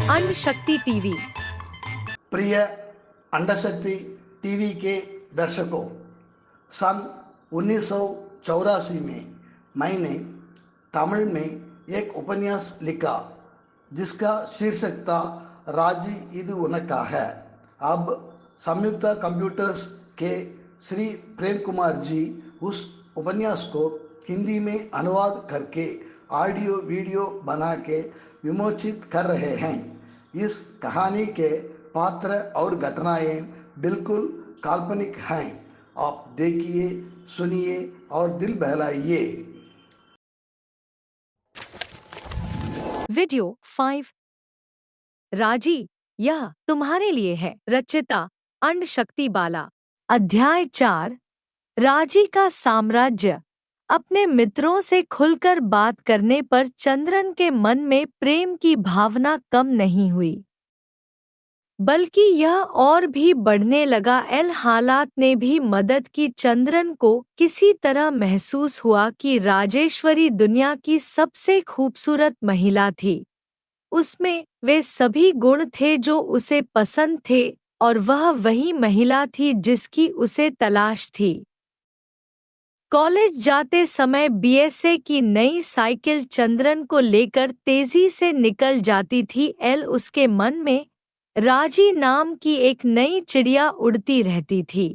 अंड शक्ति टीवी। प्रिय अंडशक्ति टीवी के दर्शकों, सन 1984 में मैंने तमिल में एक उपन्यास लिखा जिसका शीर्षक था राजी इदु उनका है। अब संयुक्त कंप्यूटर्स के श्री प्रेम कुमार जी उस उपन्यास को हिंदी में अनुवाद करके ऑडियो वीडियो बना के विमोचित कर रहे हैं। इस कहानी के पात्र और घटनाएं बिल्कुल काल्पनिक हैं। आप देखिए, सुनिए और दिल बहलाइए। वीडियो 5। राजी, यह तुम्हारे लिए है। रचिता अंड शक्ति बाला। अध्याय 4। राजी का साम्राज्य। अपने मित्रों से खुलकर बात करने पर चंद्रन के मन में प्रेम की भावना कम नहीं हुई, बल्कि यह और भी बढ़ने लगा। हालात ने भी मदद की। चंद्रन को किसी तरह महसूस हुआ कि राजेश्वरी दुनिया की सबसे खूबसूरत महिला थी। उसमें वे सभी गुण थे जो उसे पसंद थे और वह वही महिला थी जिसकी उसे तलाश थी। कॉलेज जाते समय बीएसए की नई साइकिल चंद्रन को लेकर तेजी से निकल जाती थी। उसके मन में राजी नाम की एक नई चिड़िया उड़ती रहती थी।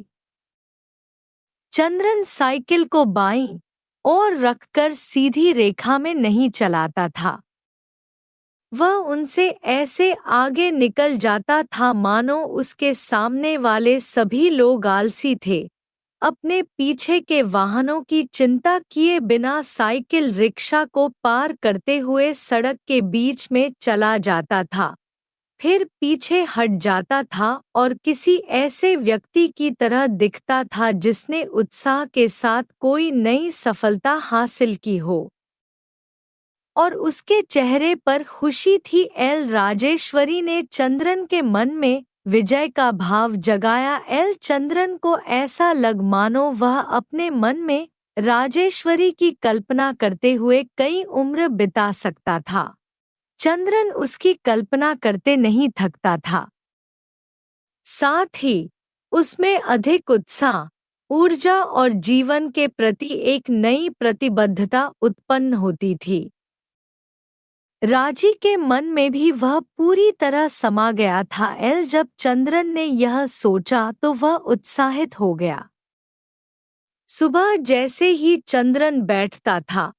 चंद्रन साइकिल को बाईं ओर रखकर सीधी रेखा में नहीं चलाता था। वह उनसे ऐसे आगे निकल जाता था मानो उसके सामने वाले सभी लोग आलसी थे। अपने पीछे के वाहनों की चिंता किए बिना साइकिल रिक्शा को पार करते हुए सड़क के बीच में चला जाता था, फिर पीछे हट जाता था और किसी ऐसे व्यक्ति की तरह दिखता था जिसने उत्साह के साथ कोई नई सफलता हासिल की हो और उसके चेहरे पर खुशी थी। राजेश्वरी ने चंद्रन के मन में विजय का भाव जगाया। चंद्रन को ऐसा लग मानो वह अपने मन में राजेश्वरी की कल्पना करते हुए कई उम्र बिता सकता था। चंद्रन उसकी कल्पना करते नहीं थकता था। साथ ही उसमें अधिक उत्साह, ऊर्जा और जीवन के प्रति एक नई प्रतिबद्धता उत्पन्न होती थी। राजी के मन में भी वह पूरी तरह समा गया था। जब चंद्रन ने यह सोचा तो वह उत्साहित हो गया। सुबह जैसे ही चंद्रन बैठता था,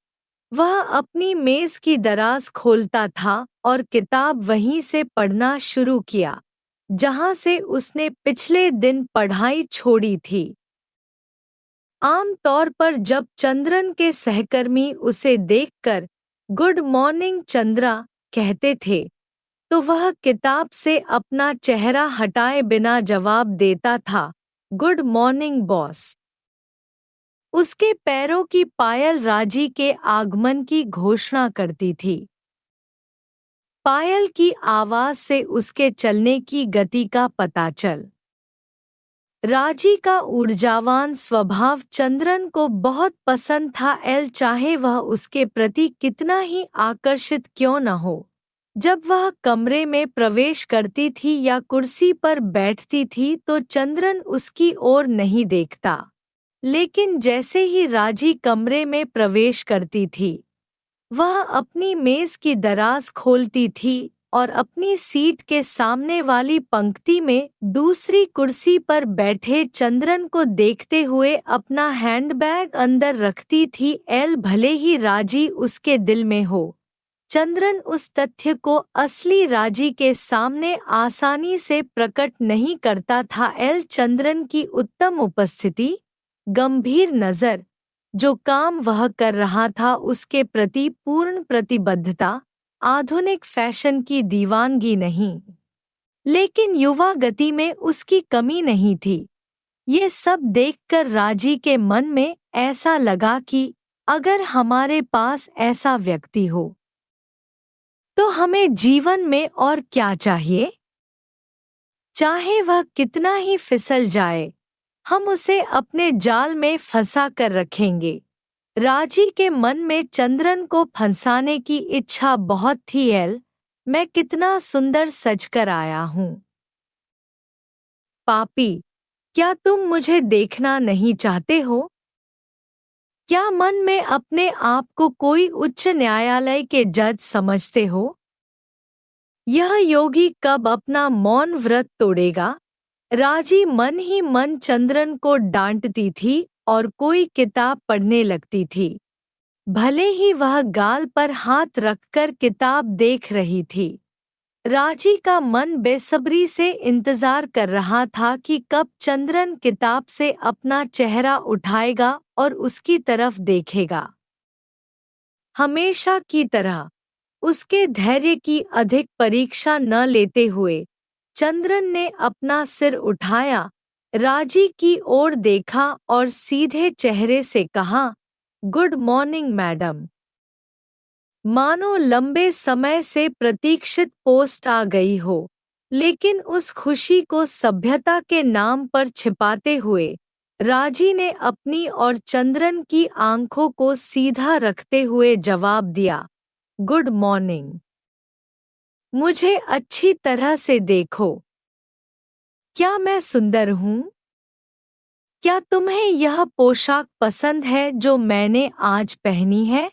वह अपनी मेज की दराज खोलता था और किताब वहीं से पढ़ना शुरू किया जहां से उसने पिछले दिन पढ़ाई छोड़ी थी। आम तौर पर जब चंद्रन के सहकर्मी उसे देखकर गुड मॉर्निंग चंद्रा कहते थे तो वह किताब से अपना चेहरा हटाए बिना जवाब देता था, गुड मॉर्निंग बॉस। उसके पैरों की पायल राजी के आगमन की घोषणा करती थी। पायल की आवाज से उसके चलने की गति का पता चल। राजी का ऊर्जावान स्वभाव चंद्रन को बहुत पसंद था। चाहे वह उसके प्रति कितना ही आकर्षित क्यों न हो। जब वह कमरे में प्रवेश करती थी या कुर्सी पर बैठती थी तो चंद्रन उसकी ओर नहीं देखता, लेकिन जैसे ही राजी कमरे में प्रवेश करती थी, वह अपनी मेज की दराज खोलती थी और अपनी सीट के सामने वाली पंक्ति में दूसरी कुर्सी पर बैठे चंद्रन को देखते हुए अपना हैंडबैग अंदर रखती थी। भले ही राजी उसके दिल में हो, चंद्रन उस तथ्य को असली राजी के सामने आसानी से प्रकट नहीं करता था। चंद्रन की उत्तम उपस्थिति, गंभीर नजर, जो काम वह कर रहा था उसके प्रति पूर्ण प्रतिबद्धता, आधुनिक फैशन की दीवानगी नहीं, लेकिन युवा गति में उसकी कमी नहीं थी। ये सब देखकर राजी के मन में ऐसा लगा कि अगर हमारे पास ऐसा व्यक्ति हो तो हमें जीवन में और क्या चाहिए। चाहे वह कितना ही फिसल जाए, हम उसे अपने जाल में फंसा कर रखेंगे। राजी के मन में चंद्रन को फंसाने की इच्छा बहुत थी। मैं कितना सुंदर सजकर आया हूँ। पापी, क्या तुम मुझे देखना नहीं चाहते हो? क्या मन में अपने आप को कोई उच्च न्यायालय के जज समझते हो? यह योगी कब अपना मौन व्रत तोड़ेगा? राजी मन ही मन चंद्रन को डांटती थी और कोई किताब पढ़ने लगती थी। भले ही वह गाल पर हाथ रखकर किताब देख रही थी। राजी का मन बेसब्री से इंतजार कर रहा था कि कब चंद्रन किताब से अपना चेहरा उठाएगा और उसकी तरफ देखेगा। हमेशा की तरह उसके धैर्य की अधिक परीक्षा न लेते हुए चंद्रन ने अपना सिर उठाया, राजी की ओर देखा और सीधे चेहरे से कहा, गुड मॉर्निंग मैडम। मानो लंबे समय से प्रतीक्षित पोस्ट आ गई हो, लेकिन उस खुशी को सभ्यता के नाम पर छिपाते हुए राजी ने अपनी और चंद्रन की आंखों को सीधा रखते हुए जवाब दिया, गुड मॉर्निंग। मुझे अच्छी तरह से देखो। क्या मैं सुंदर हूँ? क्या तुम्हें यह पोशाक पसंद है जो मैंने आज पहनी है?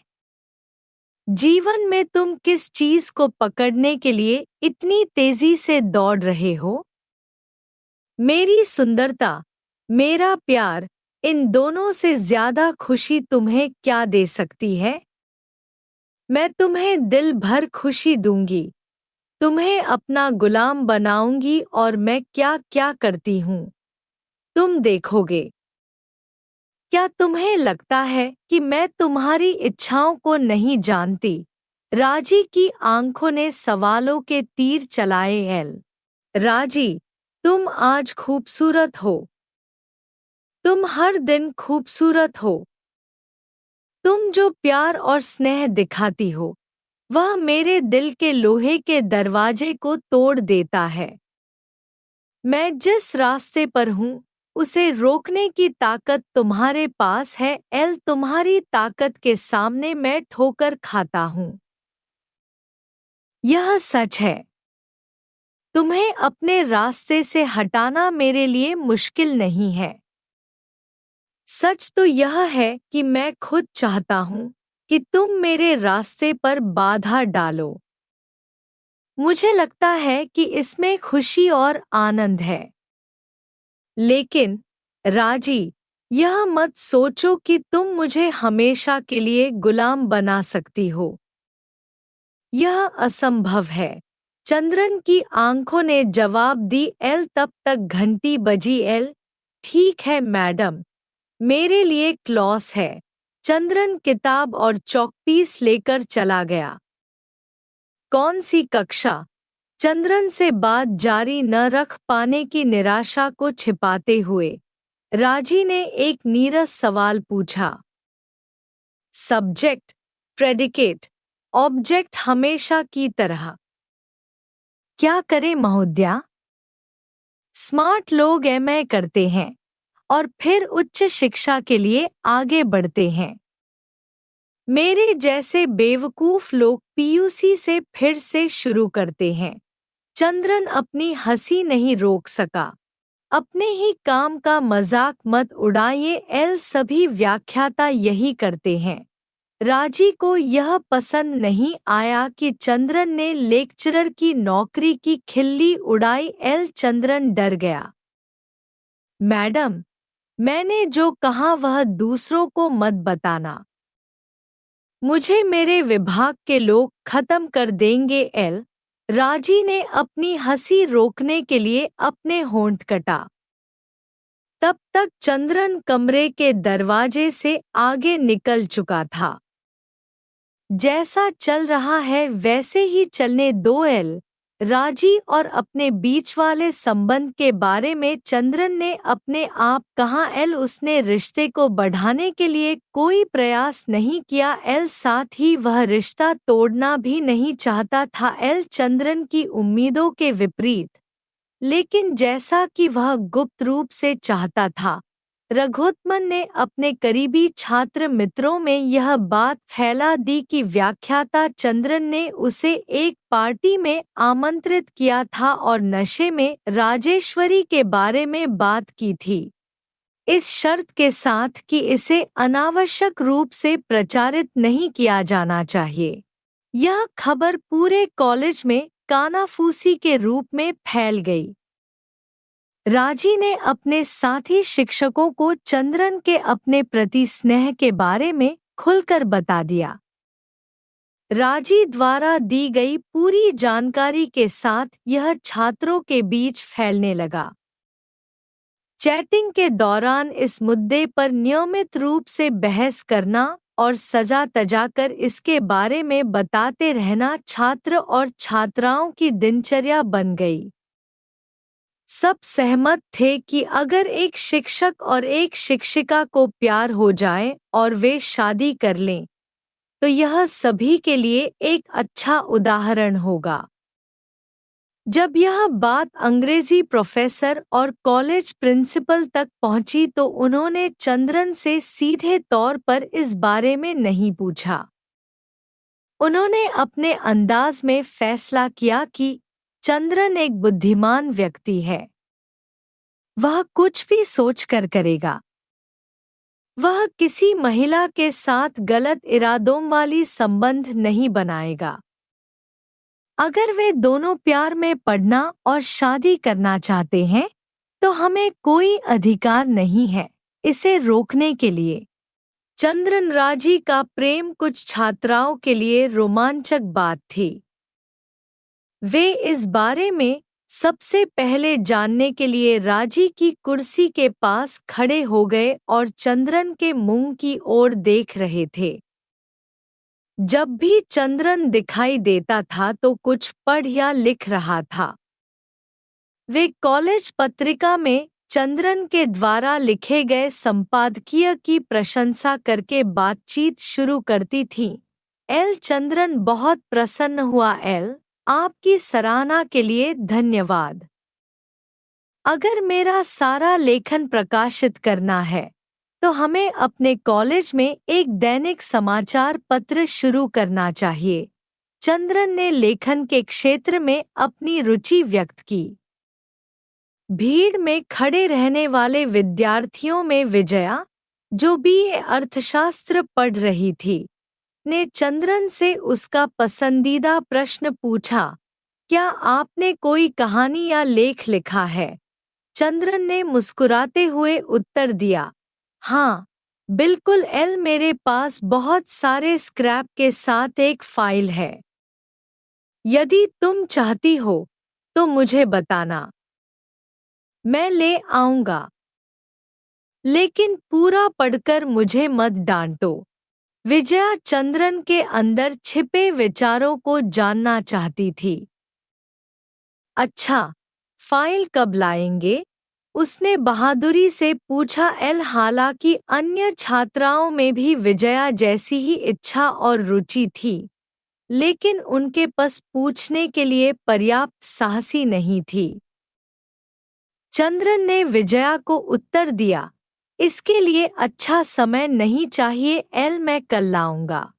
जीवन में तुम किस चीज को पकड़ने के लिए इतनी तेजी से दौड़ रहे हो? मेरी सुंदरता, मेरा प्यार, इन दोनों से ज्यादा खुशी तुम्हें क्या दे सकती है? मैं तुम्हें दिल भर खुशी दूंगी, तुम्हें अपना गुलाम बनाऊंगी और मैं क्या क्या करती हूँ, तुम देखोगे। क्या तुम्हें लगता है कि मैं तुम्हारी इच्छाओं को नहीं जानती? राजी की आंखों ने सवालों के तीर चलाए। राजी, तुम आज खूबसूरत हो। तुम हर दिन खूबसूरत हो। तुम जो प्यार और स्नेह दिखाती हो, वह मेरे दिल के लोहे के दरवाजे को तोड़ देता है। मैं जिस रास्ते पर हूँ, उसे रोकने की ताकत तुम्हारे पास है। तुम्हारी ताकत के सामने मैं ठोकर खाता हूँ। यह सच है। तुम्हें अपने रास्ते से हटाना मेरे लिए मुश्किल नहीं है। सच तो यह है कि मैं खुद चाहता हूँ कि तुम मेरे रास्ते पर बाधा डालो। मुझे लगता है कि इसमें खुशी और आनंद है। लेकिन राजी, यह मत सोचो कि तुम मुझे हमेशा के लिए गुलाम बना सकती हो। यह असंभव है। चंद्रन की आंखों ने जवाब दी। तब तक घंटी बजी। ठीक है मैडम, मेरे लिए क्लॉस है। चंद्रन किताब और चॉकपीस लेकर चला गया। कौन सी कक्षा? चंद्रन से बात जारी न रख पाने की निराशा को छिपाते हुए राजी ने एक नीरस सवाल पूछा। सब्जेक्ट, प्रेडिकेट, ऑब्जेक्ट हमेशा की तरह। क्या करें महोदया? स्मार्ट लोग एमए करते हैं और फिर उच्च शिक्षा के लिए आगे बढ़ते हैं। मेरे जैसे बेवकूफ लोग पीयूसी से फिर से शुरू करते हैं। चंद्रन अपनी हंसी नहीं रोक सका। अपने ही काम का मजाक मत उड़ाइए। सभी व्याख्याता यही करते हैं। राजी को यह पसंद नहीं आया कि चंद्रन ने लेक्चरर की नौकरी की खिल्ली उड़ाई। चंद्रन डर गया। मैडम, मैंने जो कहा वह दूसरों को मत बताना। मुझे मेरे विभाग के लोग खत्म कर देंगे। राजी ने अपनी हंसी रोकने के लिए अपने होंठ कटा। तब तक चंद्रन कमरे के दरवाजे से आगे निकल चुका था। जैसा चल रहा है वैसे ही चलने दो। राजी और अपने बीच वाले संबंध के बारे में चंद्रन ने अपने आप कहा। उसने रिश्ते को बढ़ाने के लिए कोई प्रयास नहीं किया। साथ ही वह रिश्ता तोड़ना भी नहीं चाहता था। चंद्रन की उम्मीदों के विपरीत। लेकिन जैसा कि वह गुप्त रूप से चाहता था, रघुत्तमन ने अपने करीबी छात्र मित्रों में यह बात फैला दी कि व्याख्याता चंद्रन ने उसे एक पार्टी में आमंत्रित किया था और नशे में राजेश्वरी के बारे में बात की थी, इस शर्त के साथ कि इसे अनावश्यक रूप से प्रचारित नहीं किया जाना चाहिए। यह खबर पूरे कॉलेज में कानाफूसी के रूप में फैल गई। राजी ने अपने साथी शिक्षकों को चंद्रन के अपने प्रति स्नेह के बारे में खुलकर बता दिया। राजी द्वारा दी गई पूरी जानकारी के साथ यह छात्रों के बीच फैलने लगा। चैटिंग के दौरान इस मुद्दे पर नियमित रूप से बहस करना और सजा तजाकर इसके बारे में बताते रहना छात्र और छात्राओं की दिनचर्या बन गई। सब सहमत थे कि अगर एक शिक्षक और एक शिक्षिका को प्यार हो जाए और वे शादी कर लें, तो यह सभी के लिए एक अच्छा उदाहरण होगा। जब यह बात अंग्रेजी प्रोफेसर और कॉलेज प्रिंसिपल तक पहुंची तो उन्होंने चंद्रन से सीधे तौर पर इस बारे में नहीं पूछा। उन्होंने अपने अंदाज में फैसला किया कि चंद्रन एक बुद्धिमान व्यक्ति है, वह कुछ भी सोचकर करेगा। वह किसी महिला के साथ गलत इरादों वाली संबंध नहीं बनाएगा। अगर वे दोनों प्यार में पड़ना और शादी करना चाहते हैं, तो हमें कोई अधिकार नहीं है इसे रोकने के लिए। चंद्रन राजी का प्रेम कुछ छात्राओं के लिए रोमांचक बात थी। वे इस बारे में सबसे पहले जानने के लिए राजी की कुर्सी के पास खड़े हो गए और चंद्रन के मुंह की ओर देख रहे थे। जब भी चंद्रन दिखाई देता था तो कुछ पढ़ या लिख रहा था। वे कॉलेज पत्रिका में चंद्रन के द्वारा लिखे गए संपादकीय की प्रशंसा करके बातचीत शुरू करती थीं। एल चंद्रन बहुत प्रसन्न हुआ। एल, आपकी सराहना के लिए धन्यवाद। अगर मेरा सारा लेखन प्रकाशित करना है, तो हमें अपने कॉलेज में एक दैनिक समाचार पत्र शुरू करना चाहिए। चंद्रन ने लेखन के क्षेत्र में अपनी रुचि व्यक्त की। भीड़ में खड़े रहने वाले विद्यार्थियों में विजया, जो बीए अर्थशास्त्र पढ़ रही थी, ने चंद्रन से उसका पसंदीदा प्रश्न पूछा, क्या आपने कोई कहानी या लेख लिखा है? चंद्रन ने मुस्कुराते हुए उत्तर दिया, हाँ, बिल्कुल एल, मेरे पास बहुत सारे स्क्रैप के साथ एक फाइल है। यदि तुम चाहती हो, तो मुझे बताना, मैं ले आऊंगा। लेकिन पूरा पढ़कर मुझे मत डांटो। विजया चंद्रन के अंदर छिपे विचारों को जानना चाहती थी। अच्छा, फाइल कब लाएंगे? उसने बहादुरी से पूछा। एल, हालांकि अन्य छात्राओं में भी विजया जैसी ही इच्छा और रुचि थी, लेकिन उनके पास पूछने के लिए पर्याप्त साहसी नहीं थी। चंद्रन ने विजया को उत्तर दिया, इसके लिए अच्छा समय नहीं चाहिए एल, मैं कल लाऊंगा।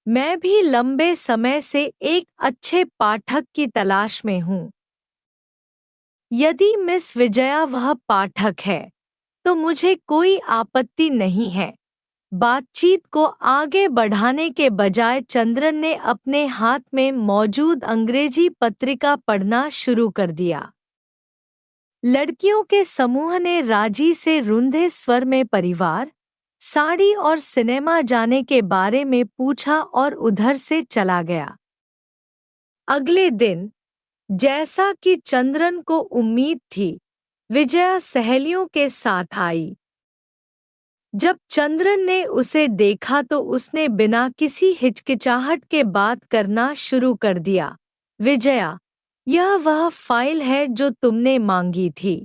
मैं भी लंबे समय से एक अच्छे पाठक की तलाश में हूँ। यदि मिस विजया वह पाठक है, तो मुझे कोई आपत्ति नहीं है। बातचीत को आगे बढ़ाने के बजाय चंद्रन ने अपने हाथ में मौजूद अंग्रेजी पत्रिका पढ़ना शुरू कर दिया। लड़कियों के समूह ने राजी से रुंधे स्वर में परिवार, साड़ी और सिनेमा जाने के बारे में पूछा और उधर से चला गया। अगले दिन, जैसा कि चंद्रन को उम्मीद थी, विजया सहेलियों के साथ आई। जब चंद्रन ने उसे देखा तो उसने बिना किसी हिचकिचाहट के बात करना शुरू कर दिया। विजया, यह वह फाइल है जो तुमने मांगी थी।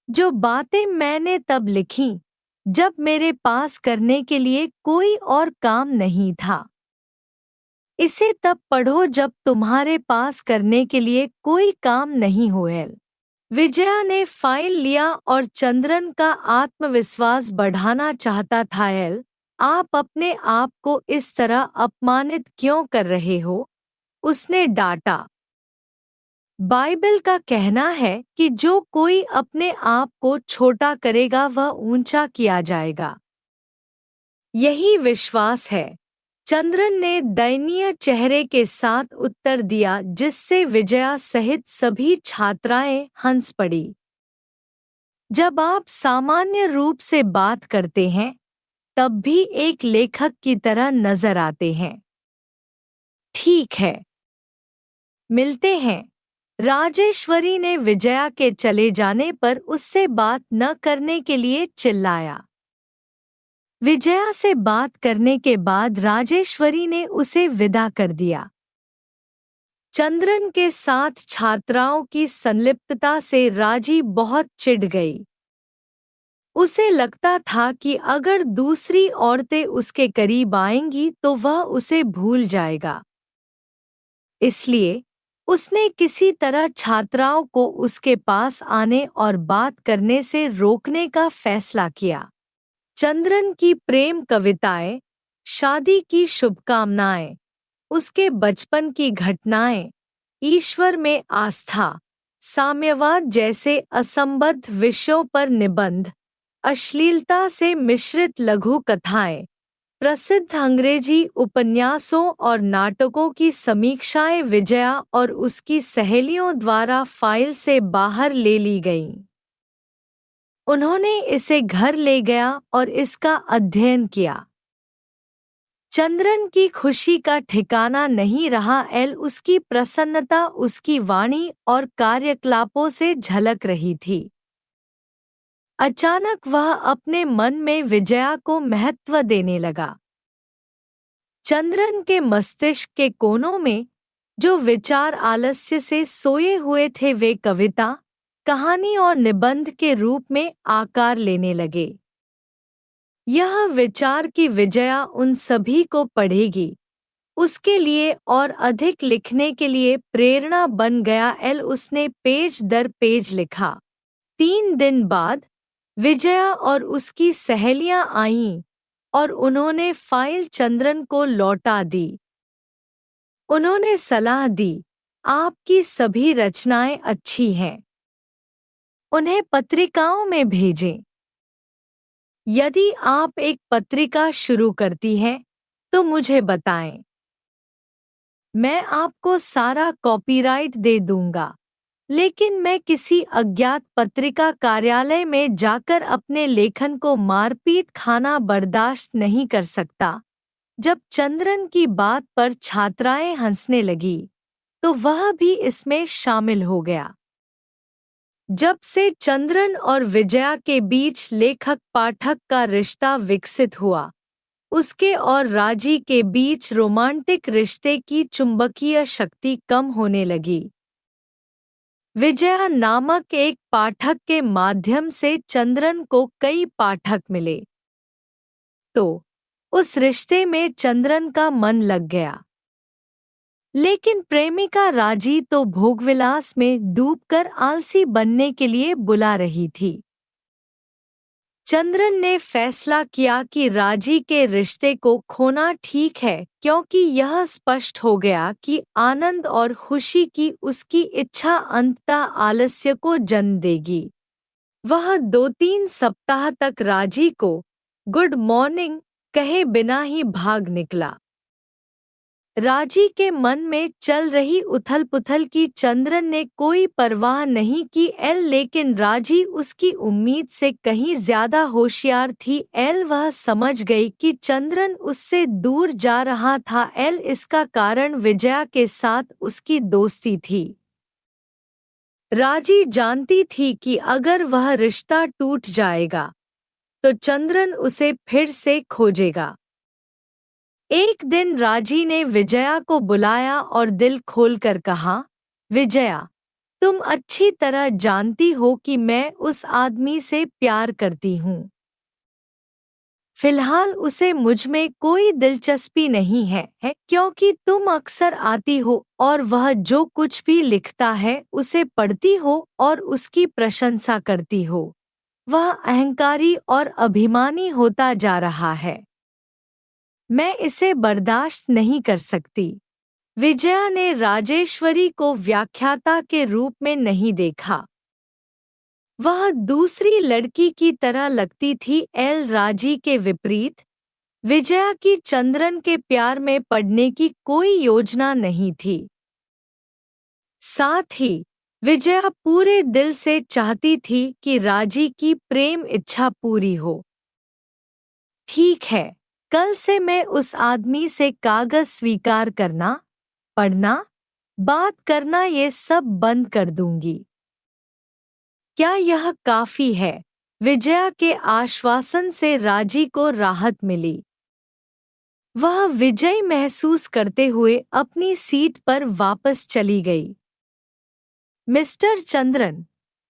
जो बातें मैंने तब लिखीं, जब मेरे पास करने के लिए कोई और काम नहीं था। इसे तब पढ़ो जब तुम्हारे पास करने के लिए कोई काम नहीं हो। एल, विजया ने फाइल लिया और चंद्रन का आत्मविश्वास बढ़ाना चाहता था। एल, आप अपने आप को इस तरह अपमानित क्यों कर रहे हो? उसने डांटा। बाइबल का कहना है कि जो कोई अपने आप को छोटा करेगा वह ऊंचा किया जाएगा। यही विश्वास है। चंद्रन ने दयनीय चेहरे के साथ उत्तर दिया, जिससे विजया सहित सभी छात्राएं हंस पड़ी। जब आप सामान्य रूप से बात करते हैं तब भी एक लेखक की तरह नजर आते हैं। ठीक है, मिलते हैं। राजेश्वरी ने विजया के चले जाने पर उससे बात न करने के लिए चिल्लाया। विजया से बात करने के बाद राजेश्वरी ने उसे विदा कर दिया। चंद्रन के साथ छात्राओं की संलिप्तता से राजी बहुत चिढ़ गई। उसे लगता था कि अगर दूसरी औरतें उसके करीब आएंगी तो वह उसे भूल जाएगा। इसलिए उसने किसी तरह छात्राओं को उसके पास आने और बात करने से रोकने का फैसला किया। चंद्रन की प्रेम कविताएं, शादी की शुभकामनाएं, उसके बचपन की घटनाएं, ईश्वर में आस्था, साम्यवाद जैसे असंबद्ध विषयों पर निबंध, अश्लीलता से मिश्रित लघु कथाएं, प्रसिद्ध अंग्रेजी उपन्यासों और नाटकों की समीक्षाएं विजया और उसकी सहेलियों द्वारा फाइल से बाहर ले ली गईं। उन्होंने इसे घर ले गया और इसका अध्ययन किया। चंद्रन की खुशी का ठिकाना नहीं रहा। एल, उसकी प्रसन्नता उसकी वाणी और कार्यकलापों से झलक रही थी। अचानक वह अपने मन में विजया को महत्व देने लगा। चंद्रन के मस्तिष्क के कोनों में जो विचार आलस्य से सोए हुए थे वे कविता, कहानी और निबंध के रूप में आकार लेने लगे। यह विचार कि विजया उन सभी को पढ़ेगी, उसके लिए और अधिक लिखने के लिए प्रेरणा बन गया। एल, उसने पेज दर पेज लिखा। 3 दिन बाद विजया और उसकी सहेलियां आईं और उन्होंने फाइल चंद्रन को लौटा दी। उन्होंने सलाह दी, आपकी सभी रचनाएं अच्छी हैं, उन्हें पत्रिकाओं में भेजें। यदि आप एक पत्रिका शुरू करती हैं तो मुझे बताएं। मैं आपको सारा कॉपीराइट दे दूंगा, लेकिन मैं किसी अज्ञात पत्रिका कार्यालय में जाकर अपने लेखन को मारपीट खाना बर्दाश्त नहीं कर सकता। जब चंद्रन की बात पर छात्राएं हंसने लगी तो वह भी इसमें शामिल हो गया। जब से चंद्रन और विजया के बीच लेखक पाठक का रिश्ता विकसित हुआ, उसके और राजी के बीच रोमांटिक रिश्ते की चुंबकीय शक्ति कम होने लगी। विजया नामक एक पाठक के माध्यम से चंद्रन को कई पाठक मिले, तो उस रिश्ते में चंद्रन का मन लग गया। लेकिन प्रेमिका राजी तो भोगविलास में डूबकर आलसी बनने के लिए बुला रही थी। चंद्रन ने फैसला किया कि राजी के रिश्ते को खोना ठीक है, क्योंकि यह स्पष्ट हो गया कि आनंद और खुशी की उसकी इच्छा अंततः आलस्य को जन्म देगी। वह 2-3 सप्ताह तक राजी को गुड मॉर्निंग कहे बिना ही भाग निकला। राजी के मन में चल रही उथल-पुथल की चंद्रन ने कोई परवाह नहीं की। लेकिन राजी उसकी उम्मीद से कहीं ज्यादा होशियार थी। वह समझ गई कि चंद्रन उससे दूर जा रहा था। इसका कारण विजया के साथ उसकी दोस्ती थी। राजी जानती थी कि अगर वह रिश्ता टूट जाएगा तो चंद्रन उसे फिर से खोजेगा। एक दिन राजी ने विजया को बुलाया और दिल खोलकर कहा, विजया, तुम अच्छी तरह जानती हो कि मैं उस आदमी से प्यार करती हूँ। फिलहाल उसे मुझ में कोई दिलचस्पी नहीं है क्योंकि तुम अक्सर आती हो और वह जो कुछ भी लिखता है उसे पढ़ती हो और उसकी प्रशंसा करती हो। वह अहंकारी और अभिमानी होता जा रहा है। मैं इसे बर्दाश्त नहीं कर सकती। विजया ने राजेश्वरी को व्याख्याता के रूप में नहीं देखा। वह दूसरी लड़की की तरह लगती थी। एल राजी के विपरीत विजया की चंद्रन के प्यार में पड़ने की कोई योजना नहीं थी। साथ ही विजया पूरे दिल से चाहती थी कि राजी की प्रेम इच्छा पूरी हो। ठीक है, कल से मैं उस आदमी से कागज स्वीकार करना, पढ़ना, बात करना ये सब बंद कर दूंगी। क्या यह काफी है? विजया के आश्वासन से राजी को राहत मिली। वह विजयी महसूस करते हुए अपनी सीट पर वापस चली गई। मिस्टर चंद्रन,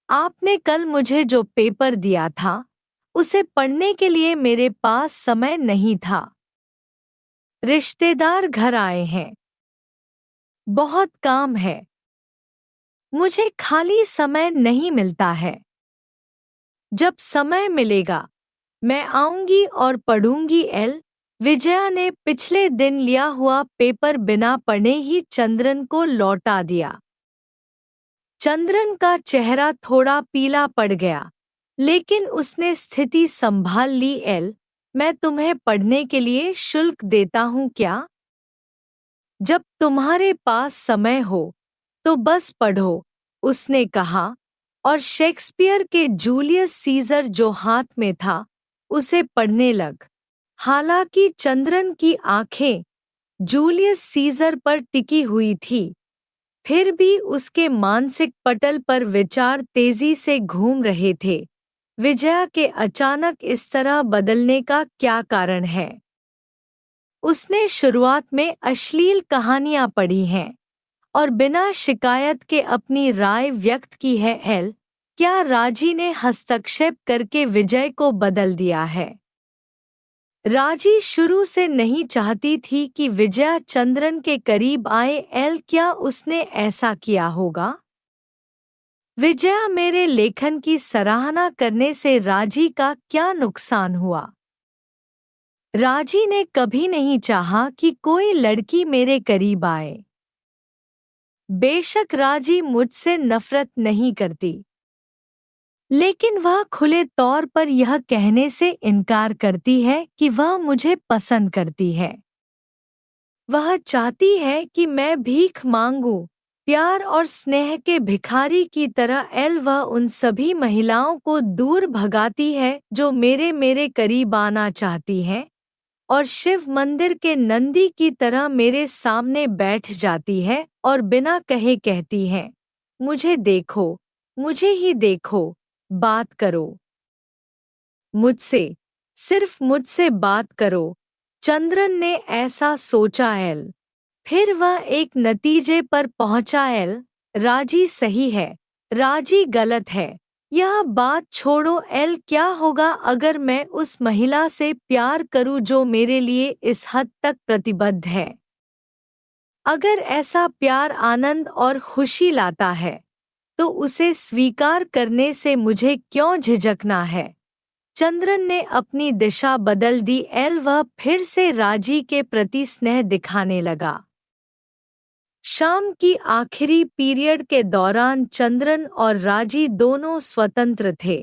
आपने कल मुझे जो पेपर दिया था उसे पढ़ने के लिए मेरे पास समय नहीं था। रिश्तेदार घर आए हैं। बहुत काम है। मुझे खाली समय नहीं मिलता है। जब समय मिलेगा मैं आऊंगी और पढ़ूंगी। एल विजया ने पिछले दिन लिया हुआ पेपर बिना पढ़े ही चंद्रन को लौटा दिया। चंद्रन का चेहरा थोड़ा पीला पड़ गया, लेकिन उसने स्थिति संभाल ली। एल, मैं तुम्हें पढ़ने के लिए शुल्क देता हूँ क्या? जब तुम्हारे पास समय हो तो बस पढ़ो, उसने कहा और शेक्सपियर के जूलियस सीजर जो हाथ में था उसे पढ़ने लग। हालांकि चंद्रन की आंखें जूलियस सीजर पर टिकी हुई थी, फिर भी उसके मानसिक पटल पर विचार तेजी से घूम रहे थे। विजया के अचानक इस तरह बदलने का क्या कारण है? उसने शुरुआत में अश्लील कहानियां पढ़ी हैं और बिना शिकायत के अपनी राय व्यक्त की है। एल, क्या राजी ने हस्तक्षेप करके विजय को बदल दिया है? राजी शुरू से नहीं चाहती थी कि विजया चंद्रन के करीब आए। एल, क्या उसने ऐसा किया होगा? विजया मेरे लेखन की सराहना करने से राजी का क्या नुकसान हुआ? राजी ने कभी नहीं चाहा कि कोई लड़की मेरे करीब आए। बेशक राजी मुझसे नफरत नहीं करती, लेकिन वह खुले तौर पर यह कहने से इनकार करती है कि वह मुझे पसंद करती है। वह चाहती है कि मैं भीख मांगूं, प्यार और स्नेह के भिखारी की तरह। एल, वह उन सभी महिलाओं को दूर भगाती है जो मेरे करीब आना चाहती हैं, और शिव मंदिर के नंदी की तरह मेरे सामने बैठ जाती है और बिना कहे कहती है, मुझे देखो, मुझे ही देखो, बात करो मुझसे, सिर्फ मुझसे बात करो। चंद्रन ने ऐसा सोचा। एल, फिर वह एक नतीजे पर पहुंचा। एल, राजी सही है, राजी गलत है। यह बात छोड़ो। एल, क्या होगा अगर मैं उस महिला से प्यार करूं जो मेरे लिए इस हद तक प्रतिबद्ध है? अगर ऐसा प्यार आनंद और खुशी लाता है तो उसे स्वीकार करने से मुझे क्यों झिझकना है? चंद्रन ने अपनी दिशा बदल दी। एल, वह फिर से राजी के प्रति स्नेह दिखाने लगा। शाम की आखिरी पीरियड के दौरान चंद्रन और राजी दोनों स्वतंत्र थे।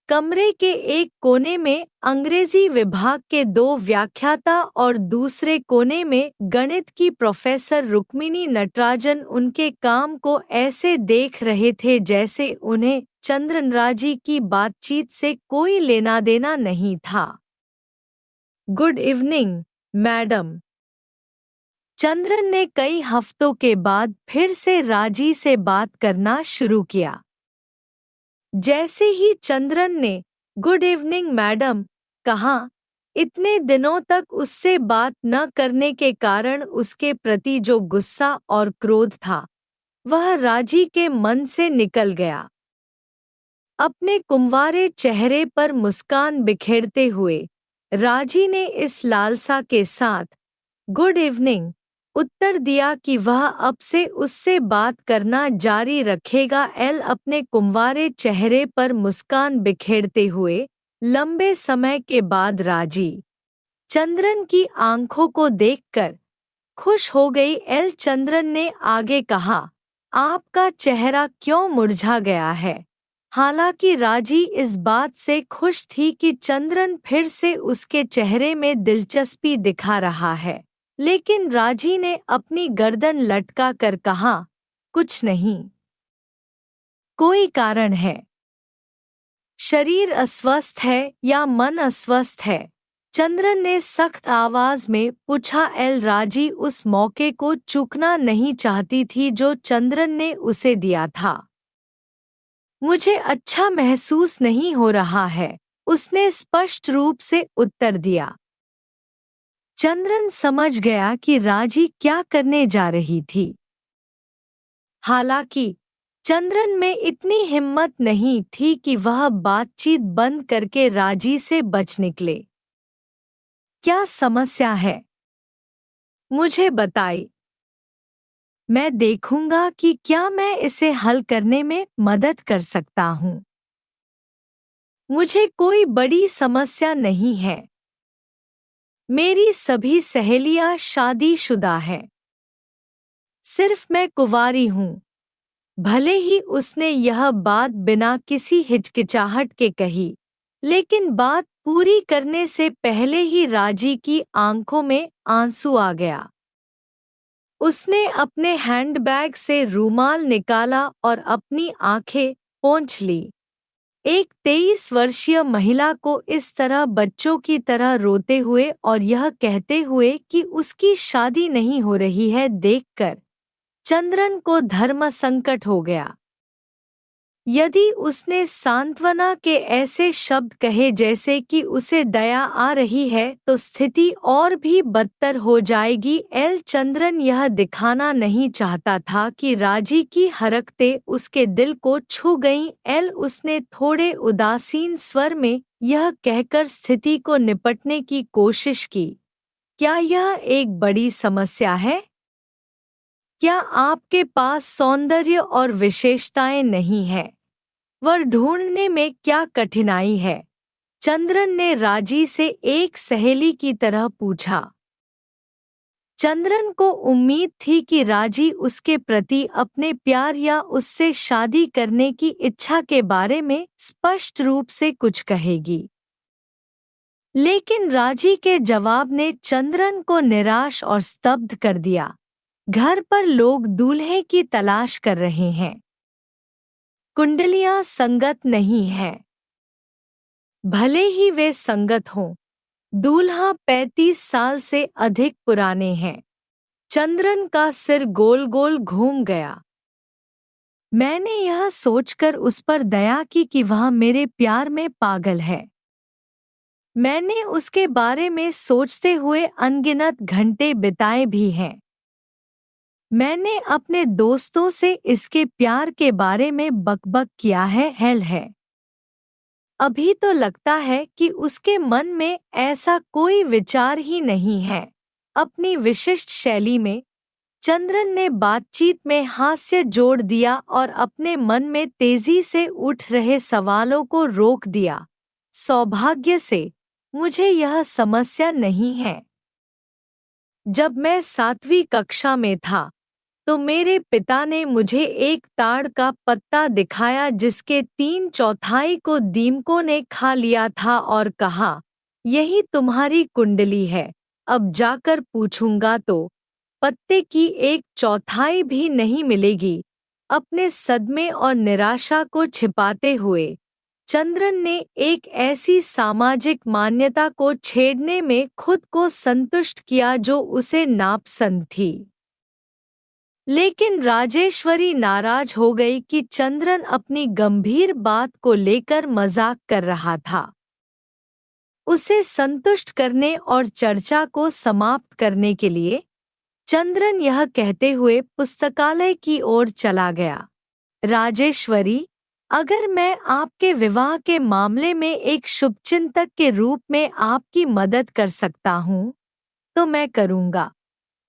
कमरे के एक कोने में अंग्रेजी विभाग के 2 व्याख्याता और दूसरे कोने में गणित की प्रोफेसर रुक्मिणी नटराजन उनके काम को ऐसे देख रहे थे जैसे उन्हें चंद्रन राजी की बातचीत से कोई लेना देना नहीं था। Good evening, madam. चंद्रन ने कई हफ्तों के बाद फिर से राजी से बात करना शुरू किया। जैसे ही चंद्रन ने गुड इवनिंग मैडम कहा, इतने दिनों तक उससे बात न करने के कारण उसके प्रति जो गुस्सा और क्रोध था वह राजी के मन से निकल गया। अपने कुंवारे चेहरे पर मुस्कान बिखेरते हुए राजी ने इस लालसा के साथ गुड इवनिंग उत्तर दिया कि वह अब से उससे बात करना जारी रखेगा। एल अपने कुंवारे चेहरे पर मुस्कान बिखेरते हुए लंबे समय के बाद राजी चंद्रन की आंखों को देखकर खुश हो गई। एल चंद्रन ने आगे कहा, आपका चेहरा क्यों मुरझा गया है? हालांकि राजी इस बात से खुश थी कि चंद्रन फिर से उसके चेहरे में दिलचस्पी दिखा रहा है, लेकिन राजी ने अपनी गर्दन लटका कर कहा, कुछ नहीं। कोई कारण है? शरीर अस्वस्थ है या मन अस्वस्थ है? चंद्रन ने सख्त आवाज में पूछा। एल राजी उस मौके को चूकना नहीं चाहती थी जो चंद्रन ने उसे दिया था। मुझे अच्छा महसूस नहीं हो रहा है, उसने स्पष्ट रूप से उत्तर दिया। चंद्रन समझ गया कि राजी क्या करने जा रही थी। हालांकि चंद्रन में इतनी हिम्मत नहीं थी कि वह बातचीत बंद करके राजी से बच निकले। क्या समस्या है? मुझे बताइए। मैं देखूंगा कि क्या मैं इसे हल करने में मदद कर सकता हूँ। मुझे कोई बड़ी समस्या नहीं है। मेरी सभी सहेलियां शादीशुदा हैं। सिर्फ मैं कुंवारी हूँ। भले ही उसने यह बात बिना किसी हिचकिचाहट के कही, लेकिन बात पूरी करने से पहले ही राजी की आंखों में आंसू आ गया। उसने अपने हैंडबैग से रूमाल निकाला और अपनी आंखें पोंछ ली। एक 23 वर्षीय महिला को इस तरह बच्चों की तरह रोते हुए और यह कहते हुए कि उसकी शादी नहीं हो रही है देखकर चंद्रन को धर्म संकट हो गया। यदि उसने सांत्वना के ऐसे शब्द कहे जैसे कि उसे दया आ रही है तो स्थिति और भी बदतर हो जाएगी। एल चंद्रन यह दिखाना नहीं चाहता था कि राजी की हरकतें उसके दिल को छू गईं। एल उसने थोड़े उदासीन स्वर में यह कहकर स्थिति को निपटने की कोशिश की, क्या यह एक बड़ी समस्या है? क्या आपके पास सौंदर्य और विशेषताएं नहीं हैं? वर ढूंढने में क्या कठिनाई है? चंद्रन ने राजी से एक सहेली की तरह पूछा। चंद्रन को उम्मीद थी कि राजी उसके प्रति अपने प्यार या उससे शादी करने की इच्छा के बारे में स्पष्ट रूप से कुछ कहेगी, लेकिन राजी के जवाब ने चंद्रन को निराश और स्तब्ध कर दिया। घर पर लोग दूल्हे की तलाश कर रहे हैं। कुंडलियां संगत नहीं हैं। भले ही वे संगत हों, दूल्हा 35 साल से अधिक पुराने हैं। चंद्रन का सिर गोल गोल घूम गया। मैंने यह सोचकर उस पर दया की कि वह मेरे प्यार में पागल है। मैंने उसके बारे में सोचते हुए अनगिनत घंटे बिताए भी हैं। मैंने अपने दोस्तों से इसके प्यार के बारे में बकबक किया है। अभी तो लगता है कि उसके मन में ऐसा कोई विचार ही नहीं है। अपनी विशिष्ट शैली में चंद्रन ने बातचीत में हास्य जोड़ दिया और अपने मन में तेजी से उठ रहे सवालों को रोक दिया। सौभाग्य से मुझे यह समस्या नहीं है। जब मैं 7वीं कक्षा में था तो मेरे पिता ने मुझे एक ताड़ का पत्ता दिखाया जिसके 3/4 को दीमकों ने खा लिया था और कहा, यही तुम्हारी कुंडली है। अब जाकर पूछूंगा तो पत्ते की 1/4 भी नहीं मिलेगी। अपने सदमे और निराशा को छिपाते हुए चंद्रन ने एक ऐसी सामाजिक मान्यता को छेड़ने में खुद को संतुष्ट किया जो उसे नापसंद थी। लेकिन राजेश्वरी नाराज हो गई कि चंद्रन अपनी गंभीर बात को लेकर मजाक कर रहा था। उसे संतुष्ट करने और चर्चा को समाप्त करने के लिए चंद्रन यह कहते हुए पुस्तकालय की ओर चला गया, राजेश्वरी, अगर मैं आपके विवाह के मामले में एक शुभचिंतक के रूप में आपकी मदद कर सकता हूँ, तो मैं करूँगा।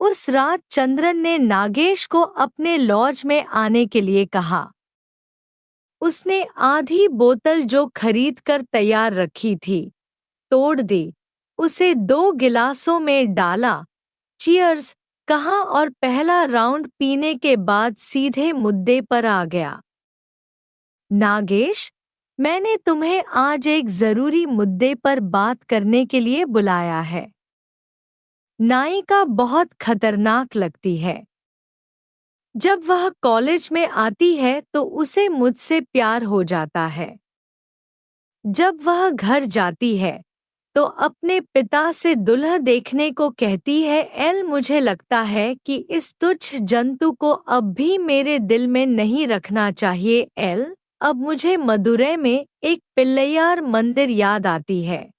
उस रात चंद्रन ने नागेश को अपने लॉज में आने के लिए कहा। उसने आधी बोतल जो खरीद कर तैयार रखी थी, तोड़ दी, उसे 2 गिलासों में डाला, चीयर्स कहा और पहला राउंड पीने के बाद सीधे मुद्दे पर आ गया। नागेश, मैंने तुम्हें आज एक जरूरी मुद्दे पर बात करने के लिए बुलाया है। नायिका बहुत खतरनाक लगती है। जब वह कॉलेज में आती है तो उसे मुझसे प्यार हो जाता है। जब वह घर जाती है तो अपने पिता से दुल्हन देखने को कहती है। मुझे लगता है कि इस तुच्छ जंतु को अब भी मेरे दिल में नहीं रखना चाहिए। अब मुझे मदुरै में एक पिल्लैयार मंदिर याद आती है।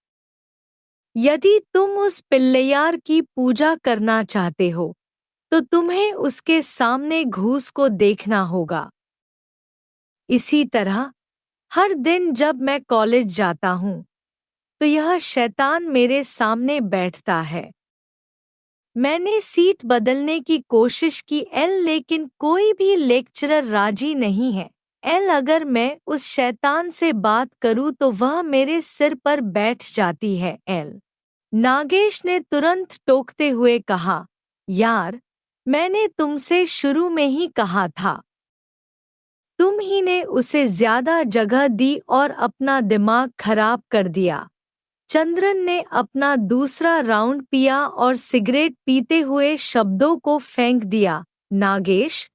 यदि तुम उस पिल्लैयार की पूजा करना चाहते हो तो तुम्हें उसके सामने घूस को देखना होगा। इसी तरह हर दिन जब मैं कॉलेज जाता हूँ तो यह शैतान मेरे सामने बैठता है। मैंने सीट बदलने की कोशिश की लेकिन कोई भी लेक्चरर राजी नहीं है। अगर मैं उस शैतान से बात करूं तो वह मेरे सिर पर बैठ जाती है। नागेश ने तुरंत टोकते हुए कहा, यार, मैंने तुमसे शुरू में ही कहा था। तुम ही ने उसे ज्यादा जगह दी और अपना दिमाग खराब कर दिया। चंद्रन ने अपना दूसरा राउंड पिया और सिगरेट पीते हुए शब्दों को फेंक दिया। नागेश,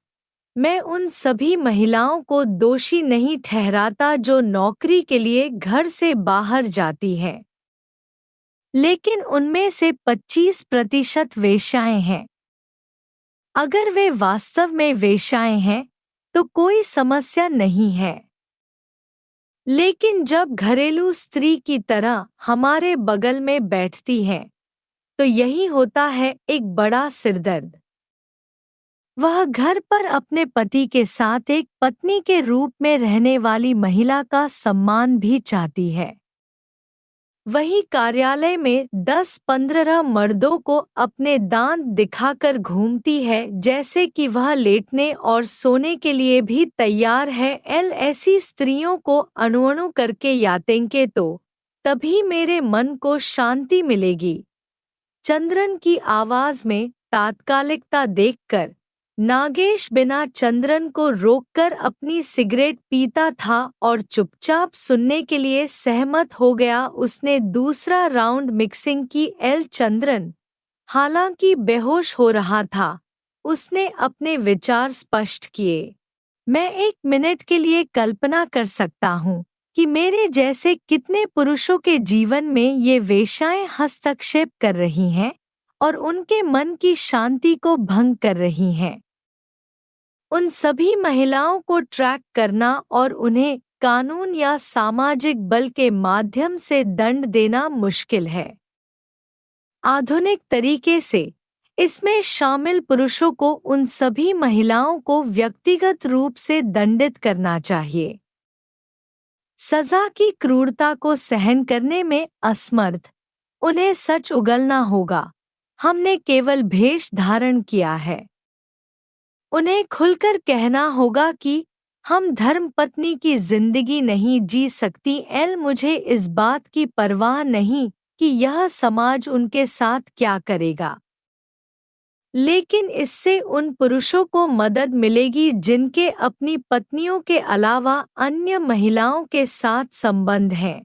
मैं उन सभी महिलाओं को दोषी नहीं ठहराता जो नौकरी के लिए घर से बाहर जाती हैं, लेकिन उनमें से 25% वेश्याएं हैं। अगर वे वास्तव में वेश्याएं हैं तो कोई समस्या नहीं है, लेकिन जब घरेलू स्त्री की तरह हमारे बगल में बैठती हैं तो यही होता है, एक बड़ा सिरदर्द। वह घर पर अपने पति के साथ एक पत्नी के रूप में रहने वाली महिला का सम्मान भी चाहती है। वही कार्यालय में 10-15 मर्दों को अपने दांत दिखाकर घूमती है जैसे कि वह लेटने और सोने के लिए भी तैयार है। ऐसी स्त्रियों को अणु करके यातेंगे तो तभी मेरे मन को शांति मिलेगी। चंद्रन की आवाज में तात्कालिकता देखकर नागेश बिना चंद्रन को रोककर अपनी सिगरेट पीता था और चुपचाप सुनने के लिए सहमत हो गया। उसने दूसरा राउंड मिक्सिंग की। चंद्रन, हालांकि बेहोश हो रहा था, उसने अपने विचार स्पष्ट किए। मैं 1 मिनट के लिए कल्पना कर सकता हूँ कि मेरे जैसे कितने पुरुषों के जीवन में ये वेश्याएं हस्तक्षेप कर रही हैं और उनके मन की शांति को भंग कर रही हैं। उन सभी महिलाओं को ट्रैक करना और उन्हें कानून या सामाजिक बल के माध्यम से दंड देना मुश्किल है। आधुनिक तरीके से इसमें शामिल पुरुषों को उन सभी महिलाओं को व्यक्तिगत रूप से दंडित करना चाहिए। सजा की क्रूरता को सहन करने में असमर्थ उन्हें सच उगलना होगा, हमने केवल भेष धारण किया है। उन्हें खुलकर कहना होगा कि हम धर्मपत्नी की जिंदगी नहीं जी सकती। मुझे इस बात की परवाह नहीं कि यह समाज उनके साथ क्या करेगा, लेकिन इससे उन पुरुषों को मदद मिलेगी जिनके अपनी पत्नियों के अलावा अन्य महिलाओं के साथ संबंध हैं।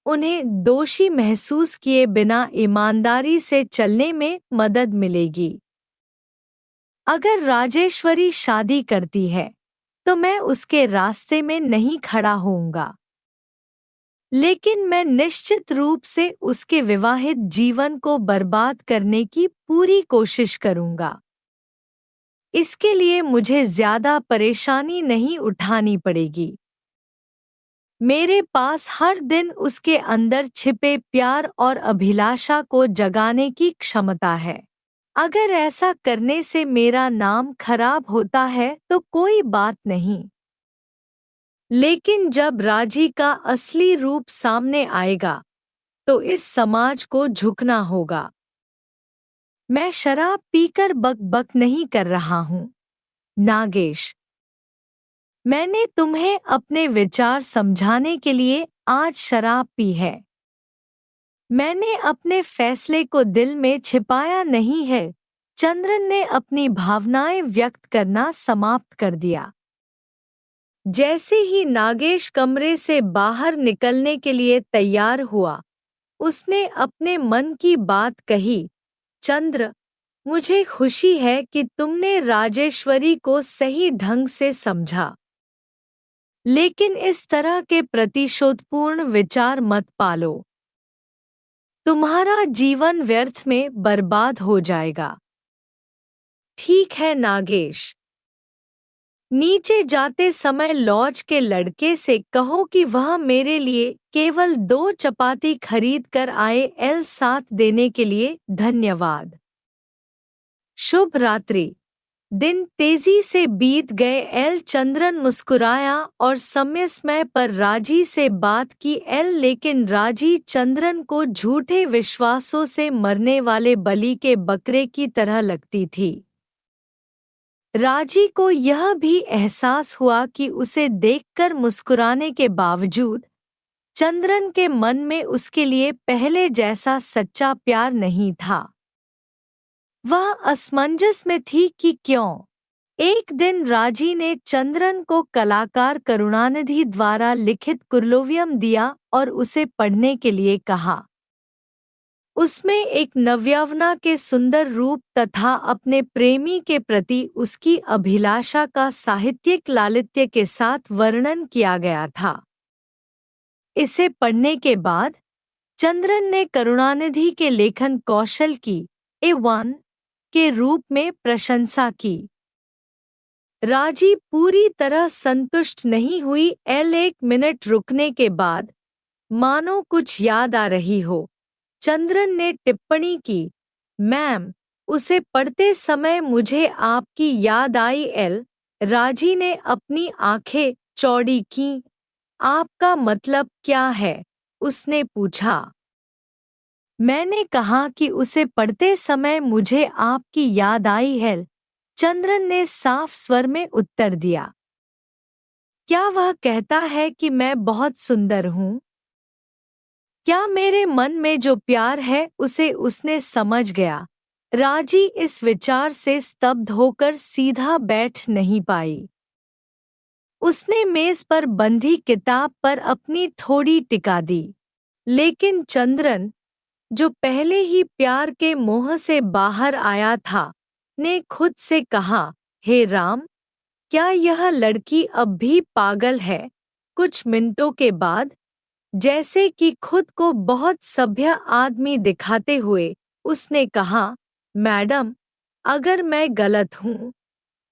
उन्हें दोषी महसूस किए बिना ईमानदारी से चलने में मदद मिलेगी। अगर राजेश्वरी शादी करती है तो मैं उसके रास्ते में नहीं खड़ा होऊंगा, लेकिन मैं निश्चित रूप से उसके विवाहित जीवन को बर्बाद करने की पूरी कोशिश करूंगा। इसके लिए मुझे ज्यादा परेशानी नहीं उठानी पड़ेगी। मेरे पास हर दिन उसके अंदर छिपे प्यार और अभिलाषा को जगाने की क्षमता है। अगर ऐसा करने से मेरा नाम खराब होता है तो कोई बात नहीं। लेकिन जब राजी का असली रूप सामने आएगा तो इस समाज को झुकना होगा। मैं शराब पीकर बक बक नहीं कर रहा हूँ, नागेश। मैंने तुम्हें अपने विचार समझाने के लिए आज शराब पी है। मैंने अपने फैसले को दिल में छिपाया नहीं है। चंद्रन ने अपनी भावनाएं व्यक्त करना समाप्त कर दिया। जैसे ही नागेश कमरे से बाहर निकलने के लिए तैयार हुआ, उसने अपने मन की बात कही। चंद्र, मुझे खुशी है कि तुमने राजेश्वरी को सही ढंग से समझा, लेकिन इस तरह के प्रतिशोधपूर्ण विचार मत पालो। तुम्हारा जीवन व्यर्थ में बर्बाद हो जाएगा। ठीक है नागेश। नीचे जाते समय लॉज के लड़के से कहो कि वह मेरे लिए केवल 2 चपाती खरीद कर आए। एल साथ देने के लिए धन्यवाद। शुभ रात्रि। दिन तेजी से बीत गए। एल चंद्रन मुस्कुराया और समय पर राजी से बात की। लेकिन राजी चंद्रन को झूठे विश्वासों से मरने वाले बलि के बकरे की तरह लगती थी। राजी को यह भी एहसास हुआ कि उसे देखकर मुस्कुराने के बावजूद चंद्रन के मन में उसके लिए पहले जैसा सच्चा प्यार नहीं था। वह असमंजस में थी कि क्यों। एक दिन राजी ने चंद्रन को कलाकार करुणानिधि द्वारा लिखित कुर्लोवियम दिया और उसे पढ़ने के लिए कहा। उसमें एक नवयौवना के सुंदर रूप तथा अपने प्रेमी के प्रति उसकी अभिलाषा का साहित्यिक लालित्य के साथ वर्णन किया गया था। इसे पढ़ने के बाद चंद्रन ने करुणानिधि के लेखन कौशल की A1 के रूप में प्रशंसा की। राजी पूरी तरह संतुष्ट नहीं हुई। एक मिनट रुकने के बाद, मानो कुछ याद आ रही हो, चंद्रन ने टिप्पणी की। मैम, उसे पढ़ते समय मुझे आपकी याद आई। राजी ने अपनी आंखें चौड़ी कीं। आपका मतलब क्या है? उसने पूछा। मैंने कहा कि उसे पढ़ते समय मुझे आपकी याद आई है, चंद्रन ने साफ स्वर में उत्तर दिया। क्या वह कहता है कि मैं बहुत सुंदर हूँ? क्या मेरे मन में जो प्यार है उसे उसने समझ गया? राजी इस विचार से स्तब्ध होकर सीधा बैठ नहीं पाई। उसने मेज पर बंधी किताब पर अपनी ठोड़ी टिका दी। लेकिन चंद्रन, जो पहले ही प्यार के मोह से बाहर आया था, ने खुद से कहा, हे राम, क्या यह लड़की अब भी पागल है? कुछ मिनटों के बाद, जैसे कि खुद को बहुत सभ्य आदमी दिखाते हुए, उसने कहा, मैडम, अगर मैं गलत हूँ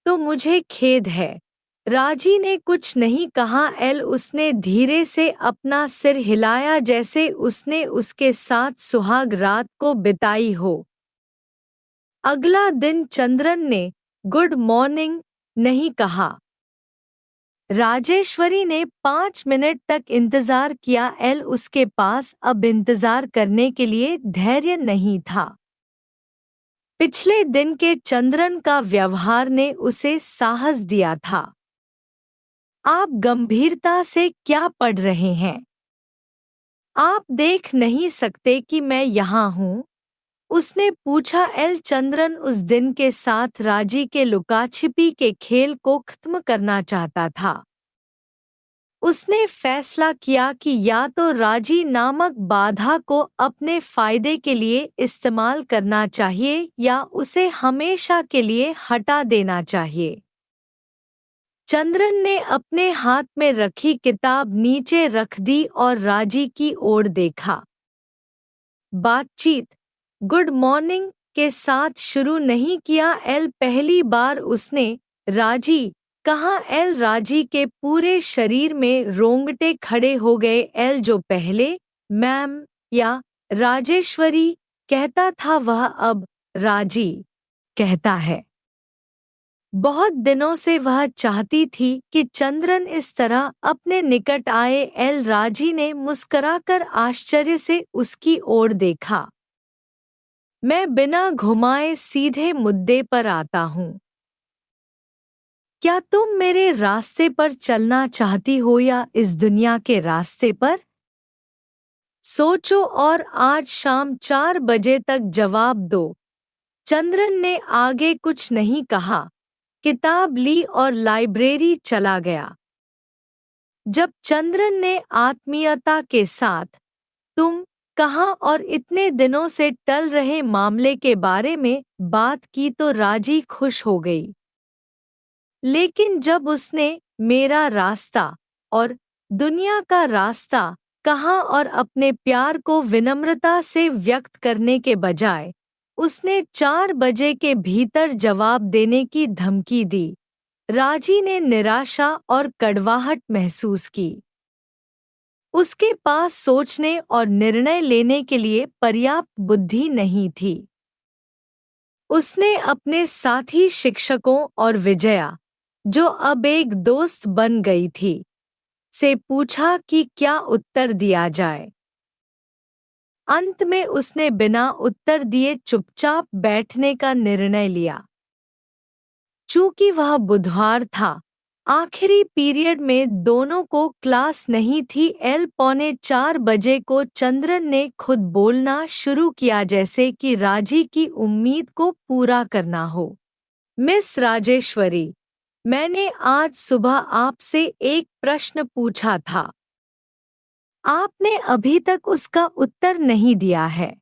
तो मुझे खेद है। राजी ने कुछ नहीं कहा। उसने धीरे से अपना सिर हिलाया जैसे उसने उसके साथ सुहाग रात को बिताई हो। अगला दिन चंद्रन ने गुड मॉर्निंग नहीं कहा। राजेश्वरी ने 5 मिनट तक इंतजार किया। उसके पास अब इंतजार करने के लिए धैर्य नहीं था। पिछले दिन के चंद्रन का व्यवहार ने उसे साहस दिया था। आप गंभीरता से क्या पढ़ रहे हैं? आप देख नहीं सकते कि मैं यहाँ हूँ? उसने पूछा। चंद्रन उस दिन के साथ राजी के लुकाछिपी के खेल को खत्म करना चाहता था। उसने फैसला किया कि या तो राजी नामक बाधा को अपने फायदे के लिए इस्तेमाल करना चाहिए या उसे हमेशा के लिए हटा देना चाहिए। चंद्रन ने अपने हाथ में रखी किताब नीचे रख दी और राजी की ओर देखा। बातचीत गुड मॉर्निंग के साथ शुरू नहीं किया। पहली बार उसने राजी कहा। राजी के पूरे शरीर में रोंगटे खड़े हो गए। जो पहले मैम या राजेश्वरी कहता था वह अब राजी कहता है। बहुत दिनों से वह चाहती थी कि चंद्रन इस तरह अपने निकट आए। एल राजी ने मुस्कुराकर आश्चर्य से उसकी ओर देखा। मैं बिना घुमाए सीधे मुद्दे पर आता हूँ। क्या तुम मेरे रास्ते पर चलना चाहती हो या इस दुनिया के रास्ते पर? सोचो और आज शाम 4 बजे तक जवाब दो। चंद्रन ने आगे कुछ नहीं कहा, किताब ली और लाइब्रेरी चला गया। जब चंद्रन ने आत्मीयता के साथ तुम कहाँ और इतने दिनों से टल रहे मामले के बारे में बात की तो राजी खुश हो गई। लेकिन जब उसने मेरा रास्ता और दुनिया का रास्ता कहा और अपने प्यार को विनम्रता से व्यक्त करने के बजाय उसने 4 बजे के भीतर जवाब देने की धमकी दी, राजी ने निराशा और कड़वाहट महसूस की। उसके पास सोचने और निर्णय लेने के लिए पर्याप्त बुद्धि नहीं थी। उसने अपने साथी शिक्षकों और विजया, जो अब एक दोस्त बन गई थी, से पूछा कि क्या उत्तर दिया जाए। अंत में उसने बिना उत्तर दिए चुपचाप बैठने का निर्णय लिया। चूंकि वह बुधवार था, आखिरी पीरियड में दोनों को क्लास नहीं थी। 3:45 बजे को चंद्रन ने खुद बोलना शुरू किया, जैसे कि राजी की उम्मीद को पूरा करना हो। मिस राजेश्वरी, मैंने आज सुबह आपसे एक प्रश्न पूछा था। आपने अभी तक उसका उत्तर नहीं दिया है।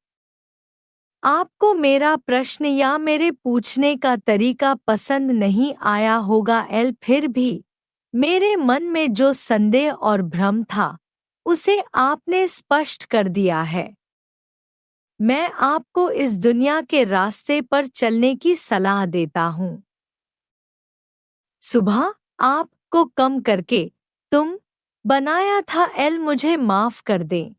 आपको मेरा प्रश्न या मेरे पूछने का तरीका पसंद नहीं आया होगा। फिर भी मेरे मन में जो संदेह और भ्रम था, उसे आपने स्पष्ट कर दिया है। मैं आपको इस दुनिया के रास्ते पर चलने की सलाह देता हूँ। सुबह आपको कम करके तुम बनाया था। मुझे माफ कर दें।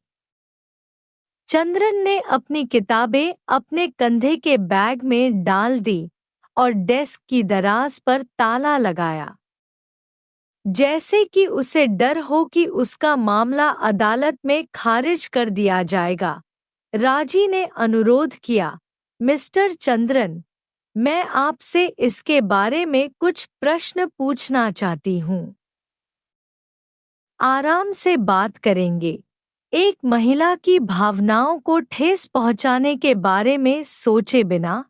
चंद्रन ने अपनी किताबें अपने कंधे के बैग में डाल दी और डेस्क की दराज पर ताला लगाया, जैसे कि उसे डर हो कि उसका मामला अदालत में खारिज कर दिया जाएगा। राजी ने अनुरोध किया, मिस्टर चंद्रन, मैं आपसे इसके बारे में कुछ प्रश्न पूछना चाहती हूँ। आराम से बात करेंगे। एक महिला की भावनाओं को ठेस पहुंचाने के बारे में सोचे बिना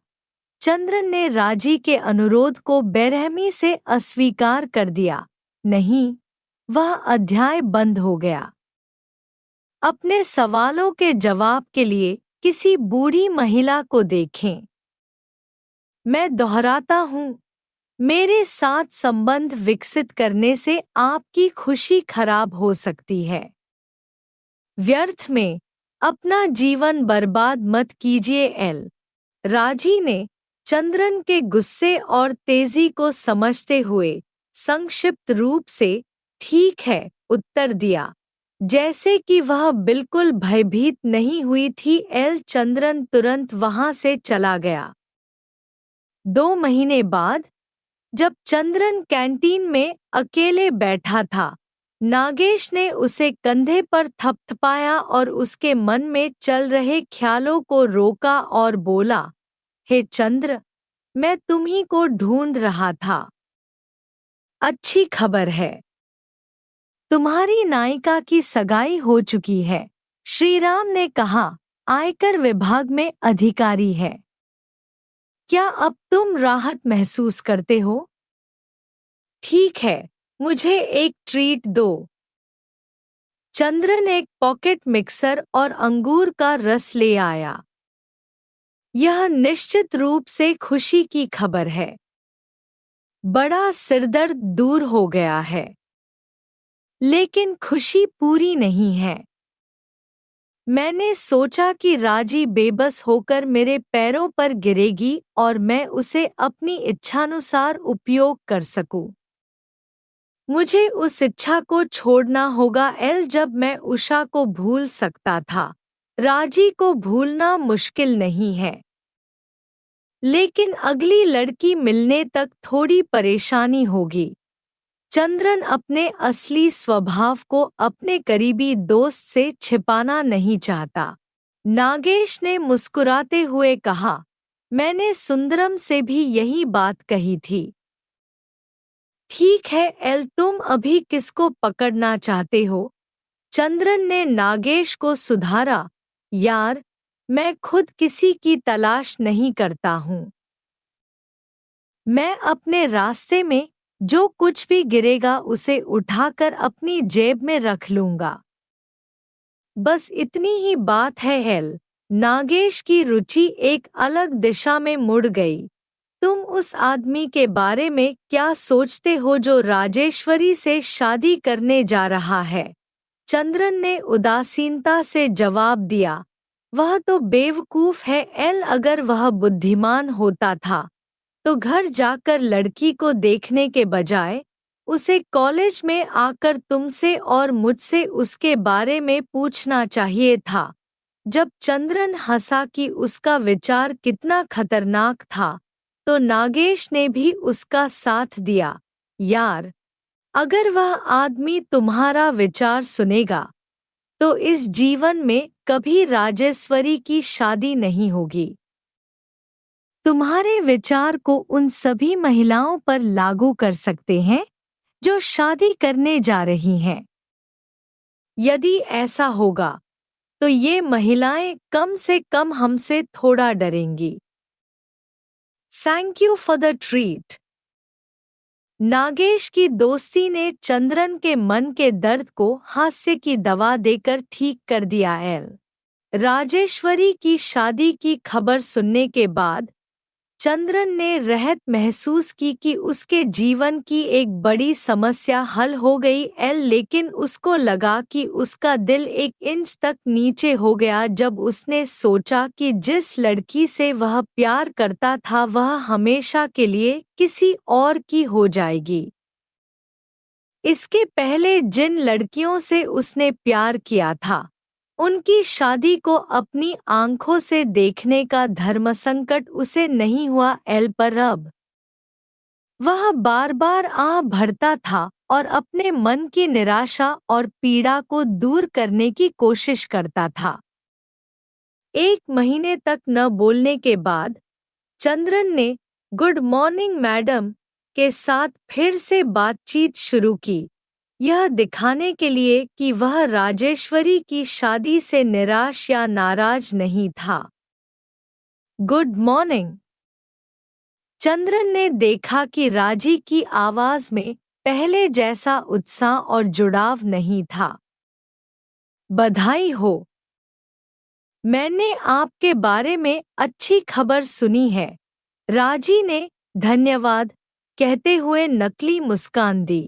चंद्रन ने राजी के अनुरोध को बेरहमी से अस्वीकार कर दिया। नहीं, वह अध्याय बंद हो गया। अपने सवालों के जवाब के लिए किसी बूढ़ी महिला को देखें। मैं दोहराता हूँ, मेरे साथ संबंध विकसित करने से आपकी खुशी खराब हो सकती है। व्यर्थ में अपना जीवन बर्बाद मत कीजिए। राजी ने चंद्रन के गुस्से और तेजी को समझते हुए संक्षिप्त रूप से ठीक है उत्तर दिया, जैसे कि वह बिल्कुल भयभीत नहीं हुई थी। चंद्रन तुरंत वहां से चला गया। 2 महीने बाद जब चंद्रन कैंटीन में अकेले बैठा था, नागेश ने उसे कंधे पर थपथपाया और उसके मन में चल रहे ख्यालों को रोका और बोला, हे चंद्र, मैं तुम्ही को ढूंढ रहा था। अच्छी खबर है, तुम्हारी नायिका की सगाई हो चुकी है। श्रीराम ने कहा, आयकर विभाग में अधिकारी है। क्या अब तुम राहत महसूस करते हो? ठीक है, मुझे एक ट्रीट दो। चंद्रन एक पॉकेट मिक्सर और अंगूर का रस ले आया। यह निश्चित रूप से खुशी की खबर है। बड़ा सिरदर्द दूर हो गया है। लेकिन खुशी पूरी नहीं है। मैंने सोचा कि राजी बेबस होकर मेरे पैरों पर गिरेगी और मैं उसे अपनी इच्छानुसार उपयोग कर सकूं। मुझे उस इच्छा को छोड़ना होगा। जब मैं उषा को भूल सकता था, राजी को भूलना मुश्किल नहीं है। लेकिन अगली लड़की मिलने तक थोड़ी परेशानी होगी। चंद्रन अपने असली स्वभाव को अपने करीबी दोस्त से छिपाना नहीं चाहता। नागेश ने मुस्कुराते हुए कहा, मैंने सुंदरम से भी यही बात कही थी। ठीक है एल, तुम अभी किसको पकड़ना चाहते हो? चंद्रन ने नागेश को सुधारा, यार, मैं खुद किसी की तलाश नहीं करता हूँ। मैं अपने रास्ते में जो कुछ भी गिरेगा उसे उठाकर अपनी जेब में रख लूंगा। बस इतनी ही बात है एल। नागेश की रुचि एक अलग दिशा में मुड़ गई। तुम उस आदमी के बारे में क्या सोचते हो जो राजेश्वरी से शादी करने जा रहा है? चंद्रन ने उदासीनता से जवाब दिया, वह तो बेवकूफ है एल। अगर वह बुद्धिमान होता था तो घर जाकर लड़की को देखने के बजाय उसे कॉलेज में आकर तुमसे और मुझसे उसके बारे में पूछना चाहिए था। जब चंद्रन हंसा कि उसका विचार कितना खतरनाक था, तो नागेश ने भी उसका साथ दिया। यार, अगर वह आदमी तुम्हारा विचार सुनेगा तो इस जीवन में कभी राजेश्वरी की शादी नहीं होगी। तुम्हारे विचार को उन सभी महिलाओं पर लागू कर सकते हैं जो शादी करने जा रही हैं। यदि ऐसा होगा तो ये महिलाएं कम से कम हमसे थोड़ा डरेंगी। Thank you for the treat. Nagesh की दोस्ती ने चंद्रन के मन के दर्द को हास्य की दवा देकर ठीक कर दिया एल। राजेश्वरी की शादी की खबर सुनने के बाद चंद्रन ने राहत महसूस की कि उसके जीवन की एक बड़ी समस्या हल हो गई एल। लेकिन उसको लगा कि उसका दिल 1 इंच तक नीचे हो गया जब उसने सोचा कि जिस लड़की से वह प्यार करता था वह हमेशा के लिए किसी और की हो जाएगी। इसके पहले जिन लड़कियों से उसने प्यार किया था उनकी शादी को अपनी आंखों से देखने का धर्मसंकट उसे नहीं हुआ एल। पर अब वह बार बार आह भरता था और अपने मन की निराशा और पीड़ा को दूर करने की कोशिश करता था। 1 महीने तक न बोलने के बाद चंद्रन ने गुड मॉर्निंग मैडम के साथ फिर से बातचीत शुरू की, यह दिखाने के लिए कि वह राजेश्वरी की शादी से निराश या नाराज नहीं था। Good morning. चंद्रन ने देखा कि राजी की आवाज में पहले जैसा उत्साह और जुड़ाव नहीं था। बधाई हो, मैंने आपके बारे में अच्छी खबर सुनी है। राजी ने धन्यवाद कहते हुए नकली मुस्कान दी।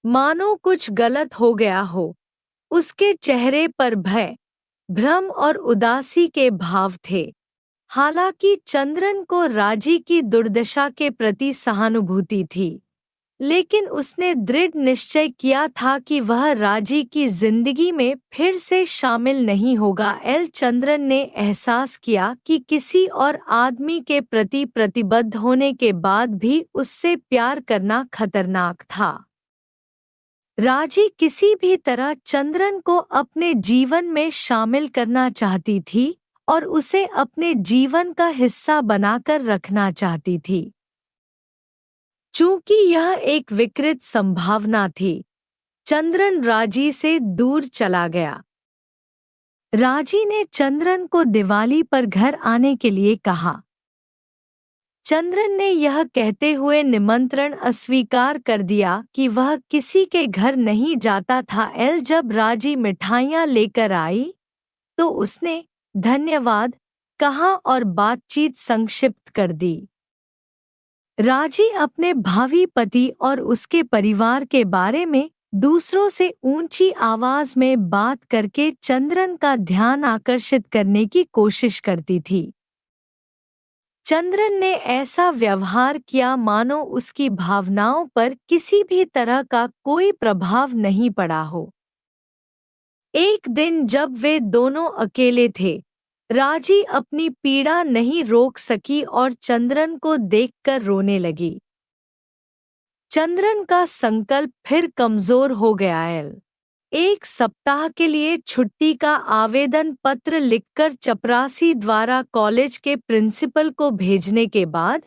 मानो कुछ गलत हो गया हो। उसके चेहरे पर भय, भ्रम और उदासी के भाव थे। हालांकि चंद्रन को राजी की दुर्दशा के प्रति सहानुभूति थी, लेकिन उसने दृढ़ निश्चय किया था कि वह राजी की जिंदगी में फिर से शामिल नहीं होगा एल। चंद्रन ने एहसास किया कि किसी और आदमी के प्रति प्रतिबद्ध होने के बाद भी उससे प्यार करना खतरनाक था। राजी किसी भी तरह चंद्रन को अपने जीवन में शामिल करना चाहती थी और उसे अपने जीवन का हिस्सा बनाकर रखना चाहती थी। चूंकि यह एक विकृत संभावना थी, चंद्रन राजी से दूर चला गया। राजी ने चंद्रन को दिवाली पर घर आने के लिए कहा। चंद्रन ने यह कहते हुए निमंत्रण अस्वीकार कर दिया कि वह किसी के घर नहीं जाता था एल। जब राजी मिठाइयाँ लेकर आई तो उसने धन्यवाद कहा और बातचीत संक्षिप्त कर दी। राजी अपने भावी पति और उसके परिवार के बारे में दूसरों से ऊंची आवाज में बात करके चंद्रन का ध्यान आकर्षित करने की कोशिश करती थी। चंद्रन ने ऐसा व्यवहार किया मानो उसकी भावनाओं पर किसी भी तरह का कोई प्रभाव नहीं पड़ा हो। एक दिन जब वे दोनों अकेले थे, राजी अपनी पीड़ा नहीं रोक सकी और चंद्रन को देखकर रोने लगी। चंद्रन का संकल्प फिर कमजोर हो गया। एक सप्ताह के लिए छुट्टी का आवेदन पत्र लिखकर चपरासी द्वारा कॉलेज के प्रिंसिपल को भेजने के बाद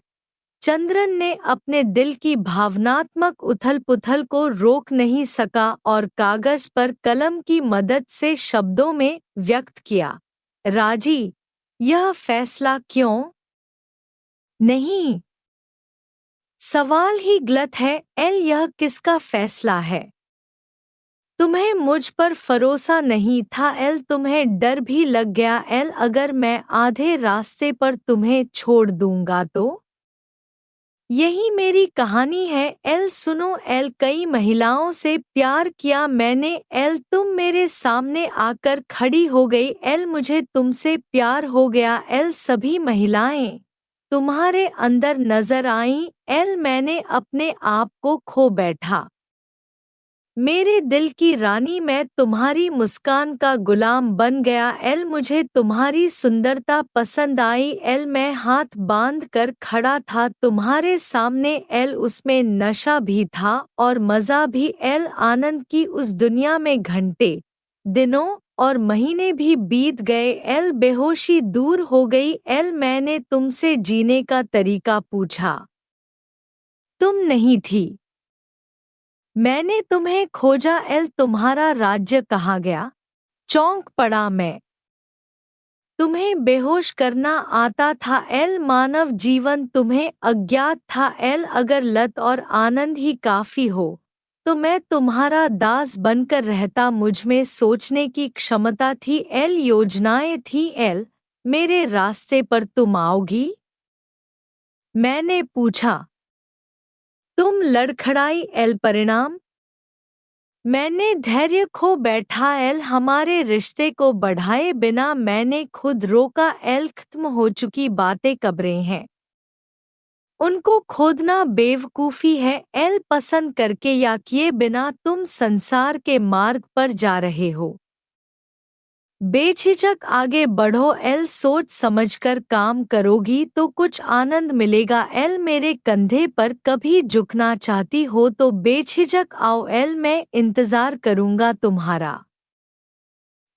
चंद्रन ने अपने दिल की भावनात्मक उथल-पुथल को रोक नहीं सका और कागज पर कलम की मदद से शब्दों में व्यक्त किया, राजी, यह फैसला क्यों नहीं? सवाल ही गलत है। यह किसका फैसला है? तुम्हें मुझ पर भरोसा नहीं था। तुम्हें डर भी लग गया। अगर मैं आधे रास्ते पर तुम्हें छोड़ दूंगा तो? यही मेरी कहानी है। सुनो, कई महिलाओं से प्यार किया मैंने। तुम मेरे सामने आकर खड़ी हो गई। मुझे तुमसे प्यार हो गया। सभी महिलाएं तुम्हारे अंदर नजर आईं। मैंने अपने आप को खो बैठा। मेरे दिल की रानी, मैं तुम्हारी मुस्कान का गुलाम बन गया। मुझे तुम्हारी सुंदरता पसंद आई। मैं हाथ बांध कर खड़ा था तुम्हारे सामने। उसमें नशा भी था और मजा भी। आनंद की उस दुनिया में घंटे, दिनों और महीने भी बीत गए। बेहोशी दूर हो गई। मैंने तुमसे जीने का तरीका पूछा, तुम नहीं थी। मैंने तुम्हें खोजा। तुम्हारा राज्य कहाँ गया? चौंक पड़ा मैं। तुम्हें बेहोश करना आता था। मानव जीवन तुम्हें अज्ञात था। अगर लत और आनंद ही काफी हो तो मैं तुम्हारा दास बनकर रहता। मुझ में सोचने की क्षमता थी। योजनाएं थी। मेरे रास्ते पर तुम आओगी? मैंने पूछा। तुम लड़खड़ाई। परिणाम? मैंने धैर्य खो बैठा। हमारे रिश्ते को बढ़ाए बिना मैंने खुद रोका। खत्म हो चुकी बातें कब्रें हैं, उनको खोदना बेवकूफ़ी है। पसंद करके या किए बिना तुम संसार के मार्ग पर जा रहे हो। बेझिझक आगे बढ़ो। सोच समझकर काम करोगी तो कुछ आनंद मिलेगा। मेरे कंधे पर कभी झुकना चाहती हो तो बेझिझक आओ। मैं इंतजार करूंगा तुम्हारा।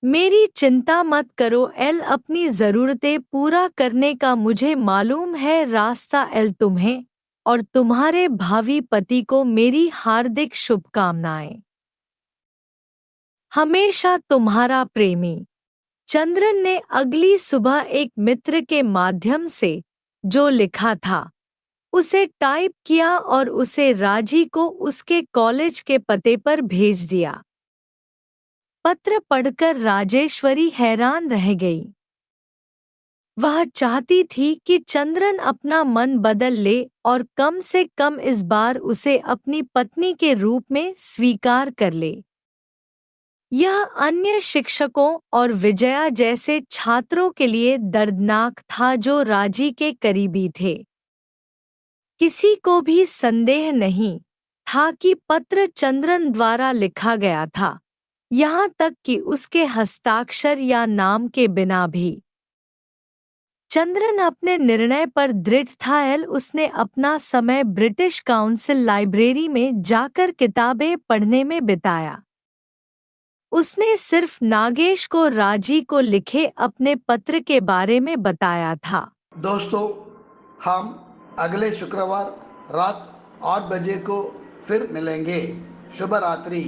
मेरी चिंता मत करो। अपनी ज़रूरतें पूरा करने का मुझे मालूम है रास्ता। तुम्हें और तुम्हारे भावी पति को मेरी हार्दिक शुभकामनाएं। हमेशा तुम्हारा प्रेमी। चंद्रन ने अगली सुबह एक मित्र के माध्यम से जो लिखा था उसे टाइप किया और उसे राजी को उसके कॉलेज के पते पर भेज दिया। पत्र पढ़कर राजेश्वरी हैरान रह गई। वह चाहती थी कि चंद्रन अपना मन बदल ले और कम से कम इस बार उसे अपनी पत्नी के रूप में स्वीकार कर ले। यह अन्य शिक्षकों और विजया जैसे छात्रों के लिए दर्दनाक था जो राजी के करीबी थे। किसी को भी संदेह नहीं था कि पत्र चंद्रन द्वारा लिखा गया था, यहाँ तक कि उसके हस्ताक्षर या नाम के बिना भी। चंद्रन अपने निर्णय पर दृढ़ था। उसने अपना समय ब्रिटिश काउंसिल लाइब्रेरी में जाकर किताबें पढ़ने में बिताया। उसने सिर्फ नागेश को राजी को लिखे अपने पत्र के बारे में बताया था। दोस्तों, हम अगले शुक्रवार रात 8 बजे को फिर मिलेंगे। शुभ रात्रि।